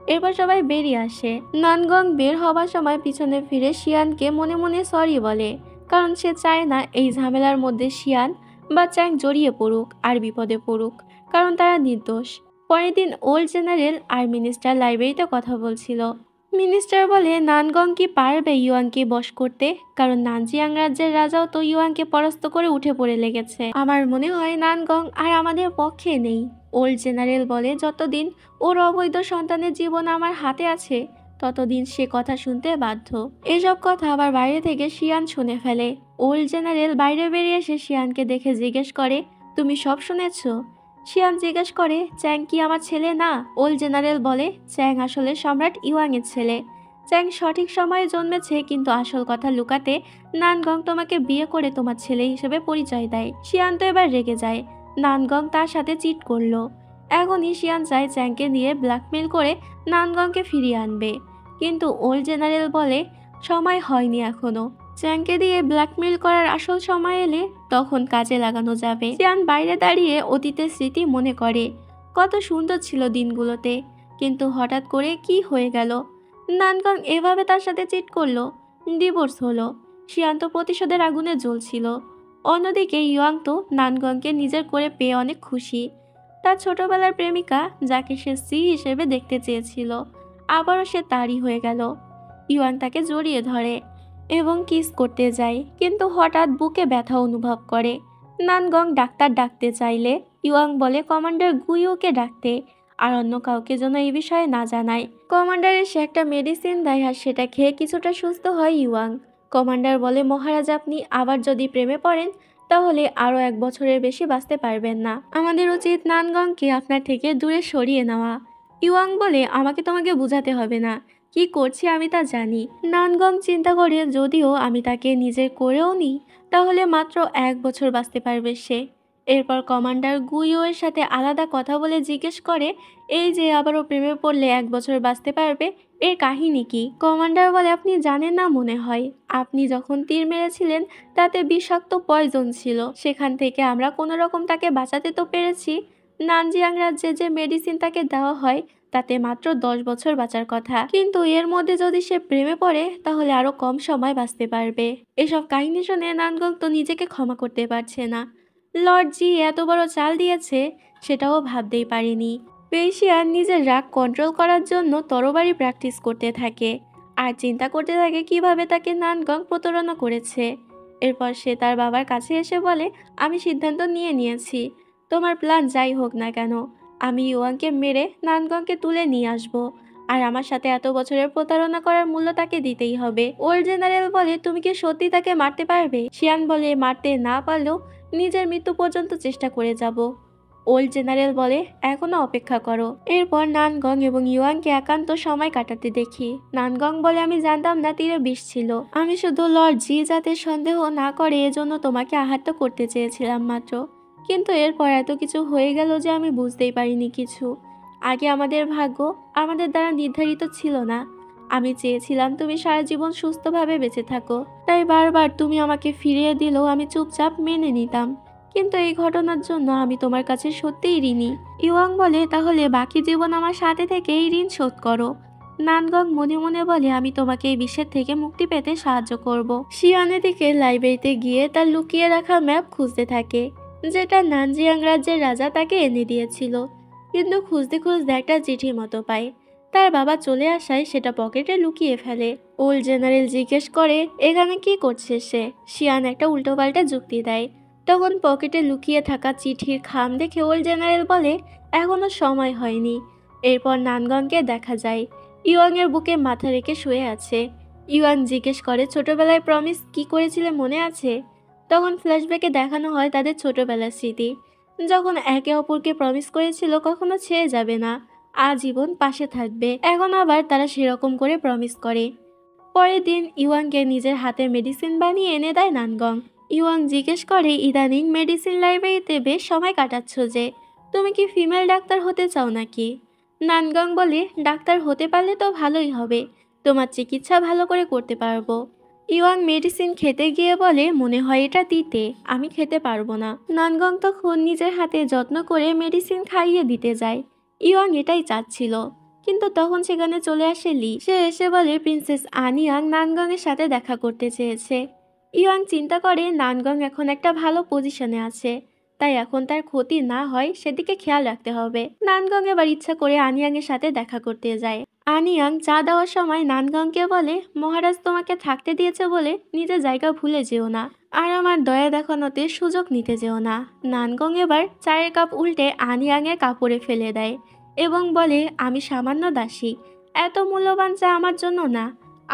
এরপর সবাই বেরিয়ে আসে। নানগং বের হবার সময় পিছনে ফিরে শিয়ানকে মনে মনে সরি বলে, কারণ সে চায় না এই ঝামেলার মধ্যে শিয়ান বা চ্যাং জড়িয়ে পড়ুক আর বিপদে পড়ুক, কারণ তারা নির্দোষ। পরের দিন ওল্ড জেনারেল আর মিনিস্টার লাইব্রেরিতে কথা বলছিল। মিনিস্টার বলে নানগং কি পারবে ইউয়ানকে বশ করতে, কারণ নানজিয়াং রাজ্যের রাজাও তো ইউয়ানকে পরাস্ত করে উঠে পড়ে লেগেছে। আমার মনে হয় নানগং আর আমাদের পক্ষে নেই। ওল্ড জেনারেল বলে যতদিন ওর অবৈধ সন্তানের জীবন আমার হাতে আছে ততদিন সে কথা শুনতে বাধ্য। এসব কথা আবার বাইরে থেকে শিয়ান শুনে ফেলে। ওল্ড জেনারেল বাইরে বেরিয়ে এসে শিয়ানকে দেখে জিজ্ঞেস করে, তুমি সব শুনেছ? শিয়ান জিজ্ঞেস করে, চ্যাং কি আমার ছেলে না? ওল্ড জেনারেল বলে, চ্যাং আসলে সম্রাট ইউয়াংয়ের ছেলে। চ্যাং সঠিক সময়ে জন্মেছে, কিন্তু আসল কথা লুকাতে নানগং তোমাকে বিয়ে করে তোমার ছেলে হিসেবে পরিচয় দেয়। শিয়ান তো এবার রেগে যায়, নানগং তার সাথে চিট করলো। এখনই শিয়ান চায় চ্যাংকে দিয়ে ব্ল্যাকমেল করে নানগংকে ফিরিয়ে আনবে, কিন্তু ওল্ড জেনারেল বলে সময় হয়নি এখনো। চ্যাংকে দিয়ে ব্ল্যাকমেল করার আসল সময় এলে তখন কাজে লাগানো যাবে। শিয়ান বাইরে দাঁড়িয়ে অতীতের স্মৃতি মনে করে, কত সুন্দর ছিল দিনগুলোতে, কিন্তু হঠাৎ করে কি হয়ে গেল? নানগং এভাবে তার সাথে চিট করলো, ডিভোর্স হলো। শিয়ান তো প্রতিশোধের আগুনে জ্বলছিল। অন্যদিকে ইয়ং তো নানগংকে নিজের করে পেয়ে অনেক খুশি। তার ছোটবেলার প্রেমিকা, যাকে সে সি হিসেবে দেখতে চেয়েছিল, আবারও সে তারই হয়ে গেল। ইওয়াং তাকে জড়িয়ে ধরে এবং কিস করতে যায়, কিন্তু হঠাৎ বুকে ব্যথা অনুভব করে। নানগং ডাক্তার ডাকতে চাইলে ইওয়াং বলে কমান্ডার গুইওকে ডাকতে, আর অন্য কাউকে যেন এই বিষয়ে না জানায়। কমান্ডার এসে একটা মেডিসিন দেয় আর সেটা খেয়ে কিছুটা সুস্থ হয় ইওয়াং। কমান্ডার বলে, মহারাজ আপনি আবার যদি প্রেমে পড়েন তাহলে আরও 1 বছরের বেশি বাঁচতে পারবেন না। আমাদের উচিত নানগংকে আপনার থেকে দূরে সরিয়ে নেওয়া। ইওয়াং বলে, আমাকে তোমাকে বোঝাতে হবে না, কি করছি আমি তা জানি। নানগং চিন্তা করে, যদিও আমি তাকে নিজের করেও নিই তাহলে মাত্র 1 বছর বাঁচতে পারবে সে। এরপর কমান্ডার গুইও এর সাথে আলাদা কথা বলে জিজ্ঞেস করে, এই যে আবারও প্রেমে পড়লে 1 বছর বাঁচতে পারবে, এর কাহিনী কি? কমান্ডার বলে, আপনি জানেন না মনে হয়, আপনি যখন তীর মেরেছিলেন তাতে বিষাক্ত পয়জন ছিল, সেখান থেকে আমরা কোনো রকম তাকে বাঁচাতে তো পেরেছি। নানজিয়াং রাজ্যে যে মেডিসিন তাকে দেওয়া হয় তাতে মাত্র 10 বছর বাঁচার কথা, কিন্তু এর মধ্যে যদি সে প্রেমে পড়ে তাহলে আরো কম সময় বাঁচতে পারবে। এসব কাহিনী শুনে নানগং তো নিজেকে ক্ষমা করতে পারছে না। লর্ড জি এত বড় চাল দিয়েছে সেটাও ভাবতেই পারেনি। পেশিয়ান নিজের রাগ কন্ট্রোল করার জন্য তরবারি প্র্যাকটিস করতে থাকে আর চিন্তা করতে থাকে কিভাবে তাকে নানগং প্রতারণা করেছে। এরপর সে তার বাবার কাছে এসে বলে, আমি সিদ্ধান্ত নিয়েছি, তোমার প্ল্যান যাই হোক না কেন আমি ইউয়াংকে মেরে নানগংকে তুলে নিয়ে আসব, আর আমার সাথে এত বছরের প্রতারণা করার মূল্য তাকে দিতেই হবে। ওল্ড জেনারেল বলে, তুমি কি সত্যি তাকে মারতে পারবে? শিয়ান বলে, মারতে না পারলেও নিজের মৃত্যু পর্যন্ত চেষ্টা করে যাব। ওল্ড জেনারেল বলে, এখনো অপেক্ষা করো। এরপর নানগং এবং ইউয়াংকে একান্ত সময় কাটাতে দেখি। নানগং বলে, আমি জানতাম না তীরে বিষ ছিল, আমি শুধু লর্ড জি যাতে সন্দেহ না করে এজন্য তোমাকে আহত করতে চেয়েছিলাম মাত্র, কিন্তু এরপর এত কিছু হয়ে গেল যে আমি বুঝতেই পারিনি কিছু। আগে আমাদের ভাগ্য আমাদের দ্বারা নির্ধারিত ছিল না। আমি চেয়েছিলাম তুমি সারা জীবন সুস্থভাবে বেঁচে থাকো, তাই বারবার তুমি আমাকে ফিরিয়ে দিলেও আমি চুপচাপ মেনে নিতাম, কিন্তু এই ঘটনার জন্য আমি তোমার কাছে সত্যিই ঋণী। ইওয়াং বলে, তাহলে বাকি জীবন আমার সাথে থেকে এই ঋণ শোধ করো। নানগং মনে মনে বলে, আমি তোমাকে এই বিষের থেকে মুক্তি পেতে সাহায্য করব। শিয়ানের দিকে লাইব্রেরিতে গিয়ে তার লুকিয়ে রাখা ম্যাপ খুঁজতে থাকে, যেটা নানজিয়াং রাজ্যের রাজা তাকে এনে দিয়েছিল, কিন্তু খুঁজতে খুঁজতে একটা চিঠির মতো পায়। তার বাবা চলে আসায় সেটা পকেটে লুকিয়ে ফেলে। ওল্ড জেনারেল জিজ্ঞেস করে, এখানে কি করছে সে? শিয়ান একটা উল্টোপাল্টা যুক্তি দেয়। তখন পকেটে লুকিয়ে থাকা চিঠির খাম দেখে ওল্ড জেনারেল বলে, এখনো সময় হয়নি। এরপর নানগংকে দেখা যায় ইওয়াং এর বুকে মাথা রেখে শুয়ে আছে। ইওয়াং জিজ্ঞেস করে, ছোটবেলায় প্রমিস কি করেছিলে মনে আছে? তখন ফ্ল্যাশব্যাকে দেখানো হয় তাদের ছোটবেলার স্মৃতি, যখন একে অপরকে প্রমিস করেছিল কখনো ছেড়ে যাবে না, আজীবন পাশে থাকবে। এখন আবার তারা সেরকম করে প্রমিস করে। পরের দিন ইওয়াংকে নিজের হাতে মেডিসিন বানিয়ে এনে দেয় নানগং। ইওয়াং জিজ্ঞেস করে, ইদানিং মেডিসিন লাইব্রেরিতে বেশ সময় কাটাচ্ছ যে, তুমি কি ফিমেল ডাক্তার হতে চাও নাকি? নানগং বলে, ডাক্তার হতে পারলে তো ভালোই হবে, তোমার চিকিৎসা ভালো করে করতে পারবো। ইওয়াং মেডিসিন খেতে গিয়ে বলে, মনে হয় এটা দিতে, আমি খেতে পারবো না। নানগং তখন নিজের হাতে যত্ন করে মেডিসিন খাইয়ে দিতে যায়। ইওয়াং এটাই চাচ্ছিল, কিন্তু তখন সেখানে চলে আসে লি। সে এসে বলে প্রিন্সেস আনিয়াং নানগং এর সাথে দেখা করতে চেয়েছে। ইওয়াং চিন্তা করে নানগং এখন একটা ভালো পজিশনে আছে, তাই এখন তার ক্ষতি না হয় সেদিকে খেয়াল রাখতে হবে। নানগং এবার ইচ্ছা করে আনিয়াং এর সাথে দেখা করতে যায়। আনিয়াং চা দেওয়ার সময় নানগংকে বলে মহারাজ তোমাকে থাকতে দিয়েছে বলে নিজের জায়গা ভুলে যেও না, আর আমার দয়া দেখানোতে সুযোগ নিতে যেও না। নানগং এবার চায়ের কাপ উল্টে আনিয়াং এর কাপড়ে ফেলে দেয় এবং বলে আমি সামান্য দাসী, এত মূল্যবান চা আমার জন্য না।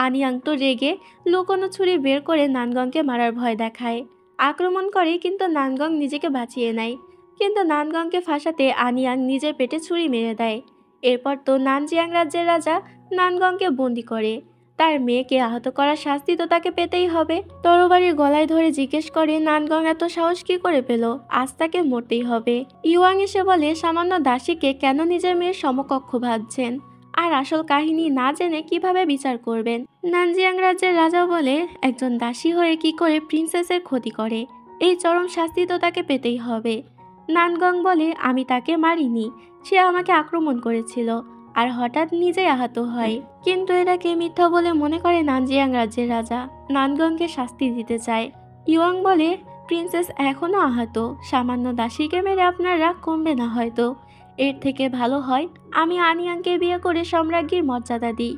আনিয়াং তো রেগে লুকোনো ছুরি বের করে নানগংকে মারার ভয় দেখায়, আক্রমণ করে, কিন্তু নানগং নিজেকে বাঁচিয়ে নেয়। কিন্তু নানগংকে ফাঁসাতে আনিয়াং নিজের পেটে ছুরি মেরে দেয়। এরপর তো নানজিয়াং রাজ্যের রাজা নানগংকে বন্দি করে। তার মেয়েকে আহত করার শাস্তি তো তাকে পেতেই হবে। তরবারি গলায় ধরে জিজ্ঞেস করে নানগং এত সাহস কি করে পেল, আজ তাকে মরতেই হবে। ইওয়াং এসে বলে সামান্য দাসীকে কেন নিজের মেয়ের সমকক্ষ ভাবছেন, আর আসল কাহিনী না জেনে কিভাবে বিচার করবেন। নানজিয়াং রাজ্যের রাজা বলে একজন দাসী হয়ে কি করে প্রিন্সেসের ক্ষতি করে, এই চরম শাস্তি তো তাকে পেতেই হবে। নানগং বলে আমি তাকে মারিনি, সে আমাকে আক্রমণ করেছিল আর হঠাৎ নিজেই আহত হয়। কিন্তু এটাকে মিথ্যা বলে মনে করে নানজিয়াং রাজ্যের রাজা, নানগংকে শাস্তি দিতে চায়। ইওয়াং বলে প্রিন্সেস এখনো আহত, সামান্য দাসীকে মেরে আপনার রাগ কমবে না হয়তো, এর থেকে ভালো হয় আমি আনিয়াংকে বিয়ে করে সম্রাজ্ঞীর মর্যাদা দিই,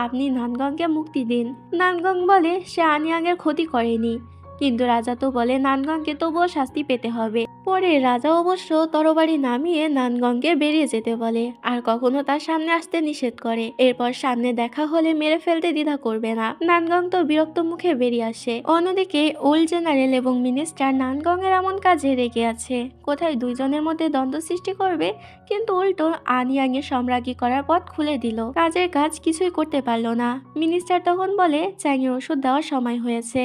আপনি নানগংকে মুক্তি দিন। নানগং বলে সে আনিয়াংয়ের ক্ষতি করেনি, কিন্তু রাজা তো বলে নানগংকে তবুও শাস্তি পেতে হবে। পরে রাজা অবশ্য তরবারি নামিয়ে নানগংকে বেরিয়ে যেতে বলে আর কখনো তার সামনে আসতে নিষেধ করে। এরপর সামনে দেখা হলে মেরে ফেলতে দ্বিধা করবে না। নানগং তো বিরক্ত মুখে বেরিয়ে আসে। অন্যদিকে ওল্ড জেনারেল এবং মিনিস্টার নানগং এর এমন কাজে রেগে আছে, কোথায় দুইজনের মধ্যে দ্বন্দ্ব সৃষ্টি করবে, কিন্তু উল্টো আনিয়াং এর সম্রাজ্ঞী করার পথ খুলে দিল। কাজের কাজ কিছুই করতে পারলো না। মিনিস্টার তখন বলে চ্যাংয়ের ওষুধ দেওয়ার সময় হয়েছে,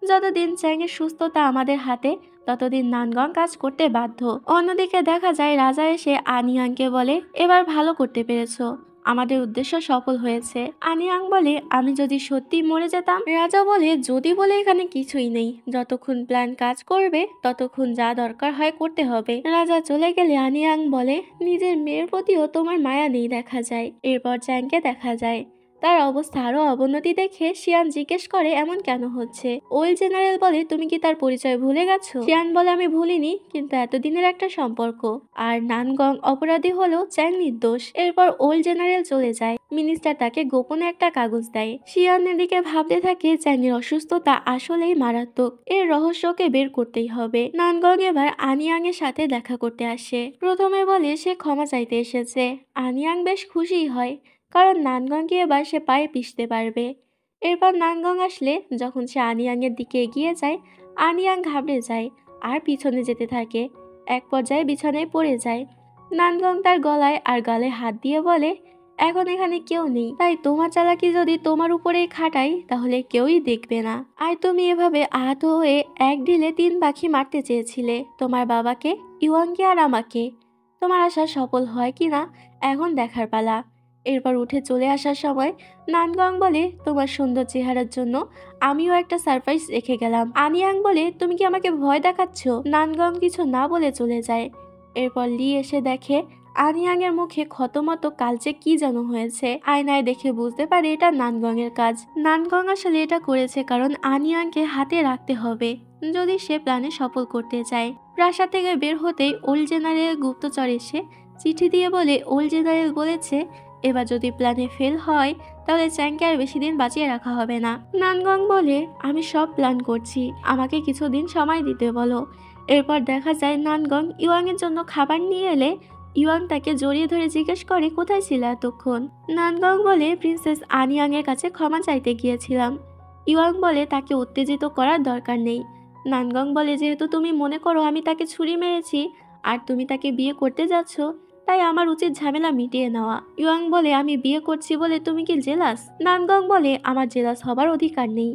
যতদিন চ্যাংয়ের সুস্থতা আমাদের হাতে ততদিন নানগং কাজ করতে বাধ্য। অন্যদিকে দেখা যায় রাজা এসে আনিয়াংকে বলে এবার ভালো করতে পেরেছো, আমাদের উদ্দেশ্য সফল হয়েছে। আনিয়াং বলে আমি যদি সত্যি মরে যেতাম। রাজা বলে যদি বলে এখানে কিছুই নেই, যতক্ষণ প্ল্যান কাজ করবে ততক্ষণ যা দরকার হয় করতে হবে। রাজা চলে গেলে আনিয়াং বলে নিজের মেয়ের প্রতিও তোমার মায়া নেই দেখা যায়। এরপর চ্যাংকে দেখা যায়, তার অবস্থা আরো অবনতি দেখে শিয়ান জিজ্ঞেস করে এমন কেন হচ্ছে। ওল্ড জেনারেল বলে তুমি কি তার পরিচয় ভুলে গেছো? শিয়ান বলে আমি ভুলিনি, কিন্তু এতদিনের একটা সম্পর্ক, আর নানগং অপরাধী হলেও চ্যাং নির্দোষ। এরপর ওল্ড জেনারেল চলে যায়। মিনিস্টার তাকে গোপনে একটা কাগজ দেয়। শিয়ান এদিকে ভাবতে থাকে চ্যাংয়ের অসুস্থতা আসলেই মারাত্মক, এর রহস্যকে বের করতেই হবে। নানগং এবার আনিয়াং এর সাথে দেখা করতে আসে। প্রথমে বলে সে ক্ষমা চাইতে এসেছে। আনিয়াং বেশ খুশি হয়, কারণ নানগংকে এবার সে পায়ে পিষতে পারবে। এরপর নানগং আসলে যখন সে আনিয়াংয়ের দিকে এগিয়ে যায়, আনিয়াং ঘাবড়ে যায় আর পিছনে যেতে থাকে। এক পর্যায়ে বিছানায় পড়ে যায়। নানগং তার গলায় আর গালে হাত দিয়ে বলে এখন এখানে কেউ নেই, তাই তোমার চালাকি যদি তোমার উপরেই খাটাই তাহলে কেউই দেখবে না। আর তুমি এভাবে আহত হয়ে এক ঢিলে 3 পাখি মারতে চেয়েছিলে, তোমার বাবাকে, ইওয়াংকে আর আমাকে। তোমার আশা সফল হয় কিনা এখন দেখার পালা। এরপর উঠে চলে আসার সময় নানগং বলে তোমার সুন্দর চেহারার জন্য আমিও একটা সারপ্রাইজ রেখে গেলাম। আনিয়াং বলে তুমি কি আমাকে ভয় দেখাচ্ছ? নানগং কিছু না বলে চলে যায়। এরপর লি এসে দেখে আনিয়াং এর মুখে ক্ষতমত কালচে কি যেন হয়েছে। আয়নায় দেখে বুঝতে পারে এটা নানগং এর কাজ। নানগং আসলে এটা করেছে কারণ আনিয়াংকে হাতে রাখতে হবে যদি সে প্ল্যানে সফল করতে চায়। প্রাসাদ থেকে বের হতেই ওল্ড জেনারেল গুপ্তচর এসে চিঠি দিয়ে বলে ওল্ড জেনারেল বলেছে এবার যদি প্ল্যানে ফেল হয় তাহলে চ্যাংকে আর বেশি দিন বাঁচিয়ে রাখা হবে না। নানগং বলে আমি সব প্ল্যান করছি, আমাকে কিছুদিন সময় দিতে বলো। এরপর দেখা যায় নানগং ইওয়াং এর জন্য খাবার নিয়ে এলে ইওয়াং তাকে জড়িয়ে ধরে জিজ্ঞেস করে কোথায় ছিল এতক্ষণ। নানগং বলে প্রিন্সেস আনিয়াং এর কাছে ক্ষমা চাইতে গিয়েছিলাম। ইওয়াং বলে তাকে উত্তেজিত করার দরকার নেই। নানগং বলে যেহেতু তুমি মনে করো আমি তাকে ছুরি মেরেছি আর তুমি তাকে বিয়ে করতে যাচ্ছ, তাই আমার উচিত ঝামেলা মিটিয়ে নেওয়া। ইওয়াং বলে আমি বিয়ে করছি বলে তুমি কি জেলাস? নানগং বলে আমার জেলাস হবার অধিকার নেই।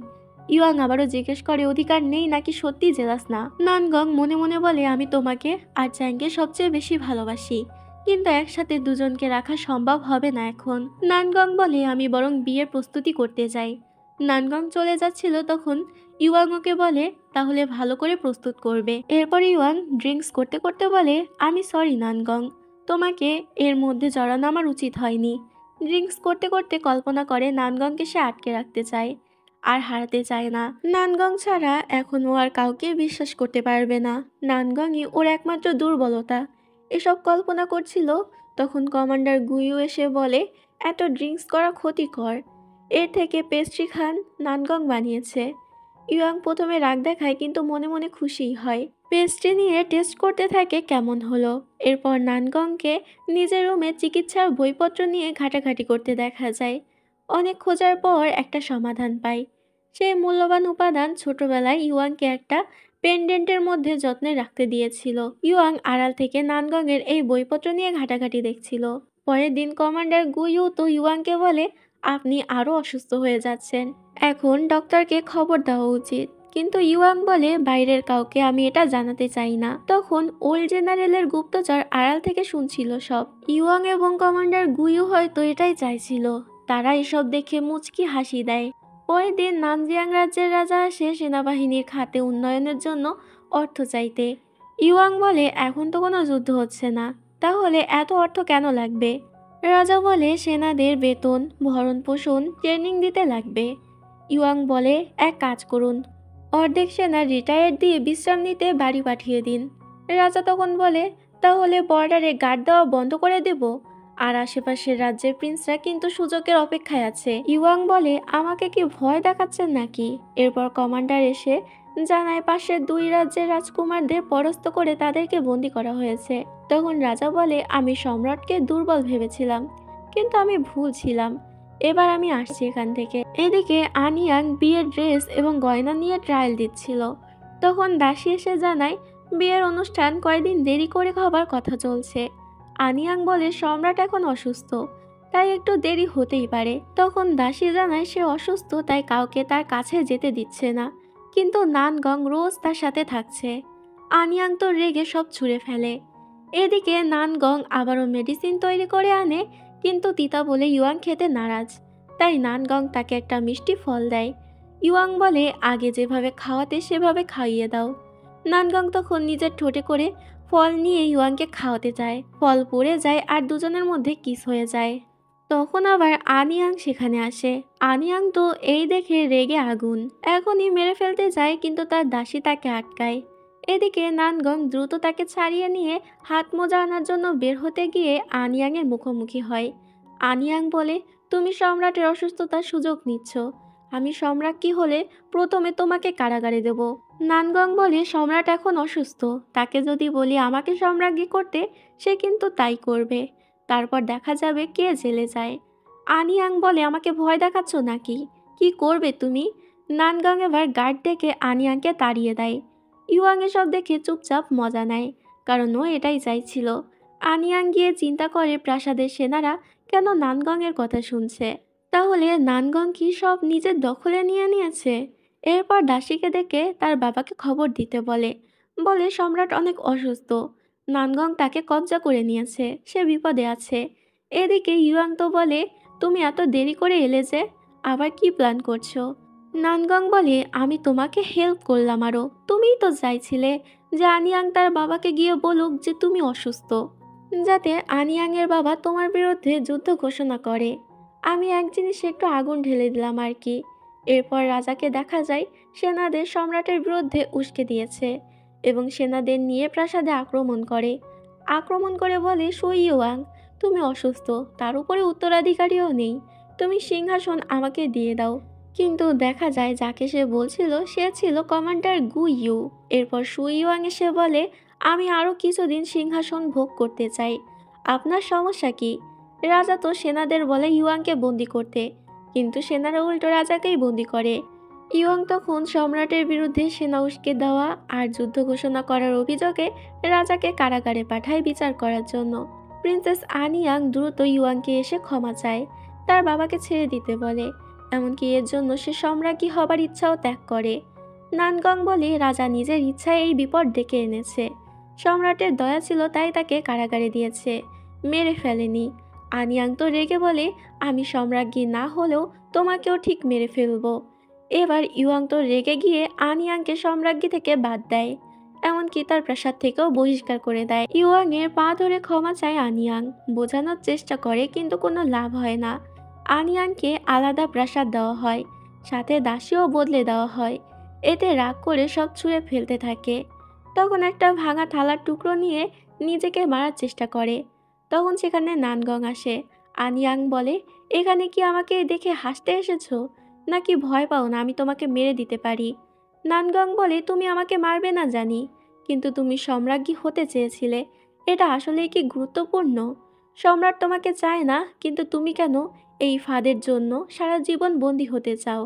ইওয়াং আবারও জিজ্ঞেস করে অধিকার নেই নাকি সত্যি জেলাস না? নানগং মনে মনে বলে আমি তোমাকে আর চ্যাংকে সবচেয়ে বেশি ভালোবাসি, কিন্তু একসাথে দুজনকে রাখা সম্ভব হবে না এখন। নানগং বলে আমি বরং বিয়ের প্রস্তুতি করতে যাই। নানগং চলে যাচ্ছিল তখন ইওয়াং ওকে বলে তাহলে ভালো করে প্রস্তুত করবে। এরপর ইওয়াং ড্রিঙ্কস করতে করতে বলে আমি সরি নানগং, তোমাকে এর মধ্যে জড়ানো আমার উচিত হয়নি। ড্রিঙ্কস করতে করতে কল্পনা করে নানগংকে সে আটকে রাখতে চায় আর হারাতে চায় না। নানগং ছাড়া এখন ও আর কাউকে বিশ্বাস করতে পারবে না। নানগংই ওর একমাত্র দুর্বলতা। এসব কল্পনা করছিল তখন কমান্ডার গুইও এসে বলে, এত ড্রিঙ্কস করা ক্ষতিকর, এর থেকে পেস্ট্রি খান, নানগং বানিয়েছে। ইয়ং প্রথমে রাগ দেখায় কিন্তু মনে মনে খুশিই হয়। পেস্ট্রি নিয়ে টেস্ট করতে থাকে কেমন হলো। এরপর নানগংকে নিজের রুমে চিকিৎসার বইপত্র নিয়ে ঘাটাঘাটি করতে দেখা যায়। অনেক খোঁজার পর একটা সমাধান পায়। সেই মূল্যবান উপাদান ছোটবেলায় ইউয়াংকে একটা পেন্ডেন্টের মধ্যে যত্নে রাখতে দিয়েছিল। ইউয়াং আড়াল থেকে নানগংয়ের এই বইপত্র নিয়ে ঘাটাঘাটি দেখছিল। পরের দিন কমান্ডার গুইউ তো ইউয়াংকে বলে, আপনি আরও অসুস্থ হয়ে যাচ্ছেন, এখন ডক্টরকে খবর দেওয়া উচিত। কিন্তু ইউয়াং বলে, বাইরের কাউকে আমি এটা জানাতে চাই না। তখন ওল্ড জেনারেলের গুপ্তচর আড়াল থেকে শুনছিল সব। ইউয়াং এবং কমান্ডার গুইউ হয়তো এটাই চাইছিল। তারা এসব দেখে মুচকি হাসি দেয়। পরের দিন নানজিয়াং রাজ্যের রাজা আসে সেনাবাহিনীর খাতে উন্নয়নের জন্য অর্থ চাইতে। ইউয়াং বলে, এখন তো কোনো যুদ্ধ হচ্ছে না, তাহলে এত অর্থ কেন লাগবে? রাজা বলে, সেনাদের বেতন, ভরণ পোষণ, ট্রেনিং দিতে লাগবে। ইউয়াং বলে, এক কাজ করুন, অর্ধেক সেনা রিটায়ার দিয়ে বিশ্রাম নিতে বাড়ি পাঠিয়ে দিন। রাজা তখন বলে, তাহলে বর্ডারে গার্ড দেওয়া বন্ধ করে দেব? আর আশেপাশের রাজ্যের প্রিন্সরা কিন্তু সুযোগের অপেক্ষায় আছে। ইউয়াং বলে, আমাকে কি ভয় দেখাচ্ছেন নাকি? এরপর কমান্ডার এসে জানায় পাশের দুই রাজ্যের রাজকুমারদের পরাস্ত করে তাদেরকে বন্দি করা হয়েছে। তখন রাজা বলে, আমি সম্রাটকে দুর্বল ভেবেছিলাম, কিন্তু আমি ভুল ছিলাম। এবার আমি আসছি এখান থেকে। এদিকে আনিয়াং বিয়ের ড্রেস এবং গয়না নিয়ে ট্রায়াল দিচ্ছিল। তখন দাসী এসে জানায় বিয়ের অনুষ্ঠান কয়েকদিন দেরি করে হবার কথা চলছে। আনিয়াং বলে, সম্রাট এখন অসুস্থ, তাই একটু দেরি হতেই পারে। তখন দাসী জানায় সে অসুস্থ, তাই কাউকে তার কাছে যেতে দিচ্ছে না, কিন্তু নানগং রোজ তার সাথে থাকছে। আনিয়াং তো রেগে সব ছুঁড়ে ফেলে। এদিকে নানগং আবারও মেডিসিন তৈরি করে আনে, কিন্তু তিতা বলে ইউয়াং খেতে নারাজ। তাই নানগং তাকে একটা মিষ্টি ফল দেয়। ইউয়াং বলে, আগে যেভাবে খাওয়াতে সেভাবে খাইয়ে দাও। নানগং তখন নিজের ঠোঁটে করে ফল নিয়ে ইউয়াংকে খাওয়াতে চায়। ফল পড়ে যায় আর দুজনের মধ্যে কিস হয়ে যায়। তখন আবার আনিয়াং সেখানে আসে। আনিয়াং তো এই দেখে রেগে আগুন, এখনই মেরে ফেলতে যায়, কিন্তু তার দাসী তাকে আটকায়। এদিকে নানগং দ্রুত তাকে ছাড়িয়ে নিয়ে হাত মোজা আনার জন্য বের হতে গিয়ে আনিয়াংয়ের মুখোমুখি হয়। আনিয়াং বলে, তুমি সম্রাটের অসুস্থতার সুযোগ নিচ্ছ। আমি সম্রাট কি হলে প্রথমে তোমাকে কারাগারে দেব। নানগং বলে, সম্রাট এখন অসুস্থ, তাকে যদি বলি আমাকে সম্রাজ্ঞী করতে, সে কিন্তু তাই করবে। তারপর দেখা যাবে কে জেলে যায়। আনিয়াং বলে, আমাকে ভয় দেখাচ্ছ নাকি? কি করবে তুমি? নানগং এবার গার্ড ডেকে আনিয়াংকে তাড়িয়ে দেয়। ইউয়াং এসব দেখে চুপচাপ মজা নেয়, কারণ ও এটাই চাইছিল। আনিয়াং গিয়ে চিন্তা করে প্রাসাদের সেনারা কেন নানগংয়ের কথা শুনছে। তাহলে নানগং কি সব নিজের দখলে নিয়ে নিয়েছে? এরপর দাসীকে ডেকে তার বাবাকে খবর দিতে বলে। বলে, সম্রাট অনেক অসুস্থ, নানগং তাকে কবজা করে নিয়েছে, সে বিপদে আছে। এদিকে ইউয়াং তো বলে, তুমি এত দেরি করে এলে যে, আবার কি প্ল্যান করছো? নানগং বলে, আমি তোমাকে হেল্প করলাম আরও, তুমিই তো চাইছিলে যে আনিয়াং তার বাবাকে গিয়ে বলুক যে তুমি অসুস্থ, যাতে আনিয়াংয়ের বাবা তোমার বিরুদ্ধে যুদ্ধ ঘোষণা করে। আমি এক জিনিসে একটু আগুন ঢেলে দিলাম আর কি। এরপর রাজাকে দেখা যায় সেনাদের সম্রাটের বিরুদ্ধে উস্কে দিয়েছে এবং সেনাদের নিয়ে প্রাসাদে আক্রমণ করে বলে, সুই ইউয়াং, তুমি অসুস্থ, তার উপরে উত্তরাধিকারীও নেই, তুমি সিংহাসন আমাকে দিয়ে দাও। কিন্তু দেখা যায় যাকে সে বলছিল সে ছিল কমান্ডার গু ইউ। এরপর সুই ইউয়াং এসে বলে, আমি আরও কিছুদিন সিংহাসন ভোগ করতে চাই, আপনার সমস্যা কি? রাজা তো সেনাদের বলে ইউয়াংকে বন্দি করতে, কিন্তু সেনারা উল্টো রাজাকেই বন্দি করে। ইউয়াং তখন সম্রাটের বিরুদ্ধে সেনা উস্কে দেওয়া আর যুদ্ধ ঘোষণা করার অভিযোগে রাজাকে কারাগারে পাঠায় বিচার করার জন্য। প্রিন্সেস আনিয়াং দ্রুত ইউয়াংকে এসে ক্ষমা চায়, তার বাবাকে ছেড়ে দিতে বলে, এমনকি এর জন্য সে সম্রাজ্ঞী হবার ইচ্ছাও ত্যাগ করে। নানগং বলে, রাজা নিজের ইচ্ছায় এই বিপদ ডেকে এনেছে, সম্রাটের দয়া ছিল তাই তাকে কারাগারে দিয়েছে, মেরে ফেলেনি। আনিয়াং তো রেগে বলে, আমি সম্রাজ্ঞী না হলেও তোমাকেও ঠিক মেরে ফেলবো। এবার ইউয়াং তো রেগে গিয়ে আনিয়াংকে সম্রাজ্ঞী থেকে বাদ দেয়। এমনকি তার প্রাসাদ থেকেও বহিষ্কার করে দেয়। ইউয়াং এর পা ধরে ক্ষমা চায় আনিয়াং, বোঝানোর চেষ্টা করে কিন্তু কোনো লাভ হয় না। আনিয়াংকে আলাদা প্রাসাদ দেওয়া হয়, সাথে দাসীও বদলে দেওয়া হয়। এতে রাগ করে সব ছুঁড়ে ফেলতে থাকে। তখন একটা ভাঙা থালার টুকরো নিয়ে নিজেকে মারার চেষ্টা করে। তখন সেখানে নানগং আসে। আনিয়াং বলে, এখানে কি আমাকে দেখে হাসতে এসেছো, নাকি ভয় পাও না আমি তোমাকে মেরে দিতে পারি? নানগং বলে, তুমি আমাকে মারবে না জানি, কিন্তু তুমি সম্রাজ্ঞী হতে চেয়েছিলে, এটা আসলেই কি গুরুত্বপূর্ণ? সম্রাট তোমাকে চায় না, কিন্তু তুমি কেন এই ফাঁদের জন্য সারা জীবন বন্দী হতে চাও?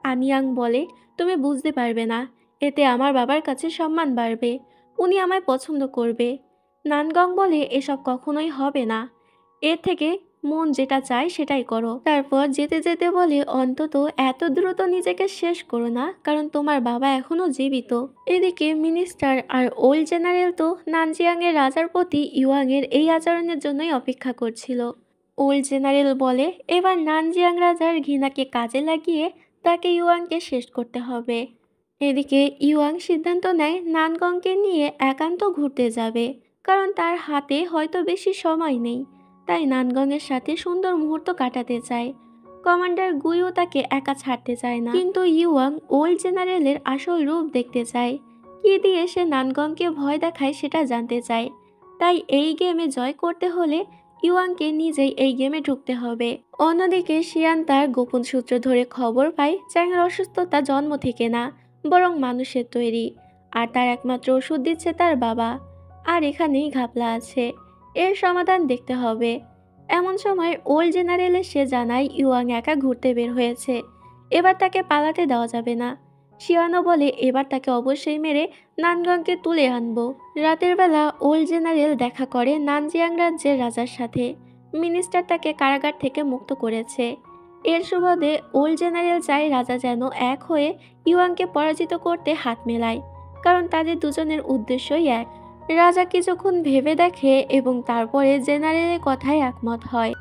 আনিয়াং বলে, তুমি বুঝতে পারবে না, এতে আমার বাবার কাছে সম্মান বাড়বে, উনি আমায় পছন্দ করবে। নানগং বলে, এসব কখনোই হবে না, এর থেকে মন যেটা চায় সেটাই করো। তারপর যেতে যেতে বলে, অন্তত এত দ্রুত নিজেকে শেষ করো না, কারণ তোমার বাবা এখনো জীবিত। এদিকে মিনিস্টার আর ওল্ড জেনারেল তো নানজিয়াং এর রাজার প্রতি ইউয়াং এর এই আচরণের জন্যই অপেক্ষা করছিল। ওল্ড জেনারেল বলে, এবার নানজিয়াং রাজার ঘৃণাকে কাজে লাগিয়ে তাকে ইউয়াংকে শেষ করতে হবে। এদিকে ইউয়াং সিদ্ধান্ত নেয় নানগংকে নিয়ে একান্ত ঘুরতে যাবে, কারণ তার হাতে হয়তো বেশি সময় নেই, তাই নানগংয়ের সাথে সুন্দর মুহূর্ত কাটাতে চায়। কমান্ডার গুইও তাকে একা ছাড়তে চায় না, কিন্তু ইউয়াং ওল্ড জেনারেলের আসল রূপ দেখতে চায়। কি দিয়ে সে নানগংকে ভয় দেখায় সেটা জানতে চায়। তাই এই গেমে জয় করতে হলে ইউয়াংকে নিজেই এই গেমে ঢুকতে হবে। অন্যদিকে শিয়ান তার গোপন সূত্র ধরে খবর পায় চ্যাংয়ের অসুস্থতা জন্ম থেকে না, বরং মানুষের তৈরি, আর তার একমাত্র ওষুধ দিচ্ছে তার বাবা। আর এখানেই ঘাপলা আছে, এর সমাধান দেখতে হবে। এমন সময় ওল্ড জেনারেল এসে জানায় ইউয়াং একা ঘুরতে বের হয়েছে, এবার তাকে পালাতে দেওয়া যাবে না। শিয়ানো বলে, এবার তাকে অবশ্যই মেরে নানগংকে তুলে আনবো। রাতের বেলা ওল্ড জেনারেল দেখা করে নানজিয়াং রাজ্যের রাজার সাথে। মিনিস্টার তাকে কারাগার থেকে মুক্ত করেছে। এর সুবাদে ওল্ড জেনারেল চায় রাজা যেন এক হয়ে ইউয়াংকে পরাজিত করতে হাত মেলায়, কারণ তাদের দুজনের উদ্দেশ্যই এক। রাজা কিছুক্ষণ ভেবে দেখে এবং তারপরে জেনারেলের কথায় একমত হয়।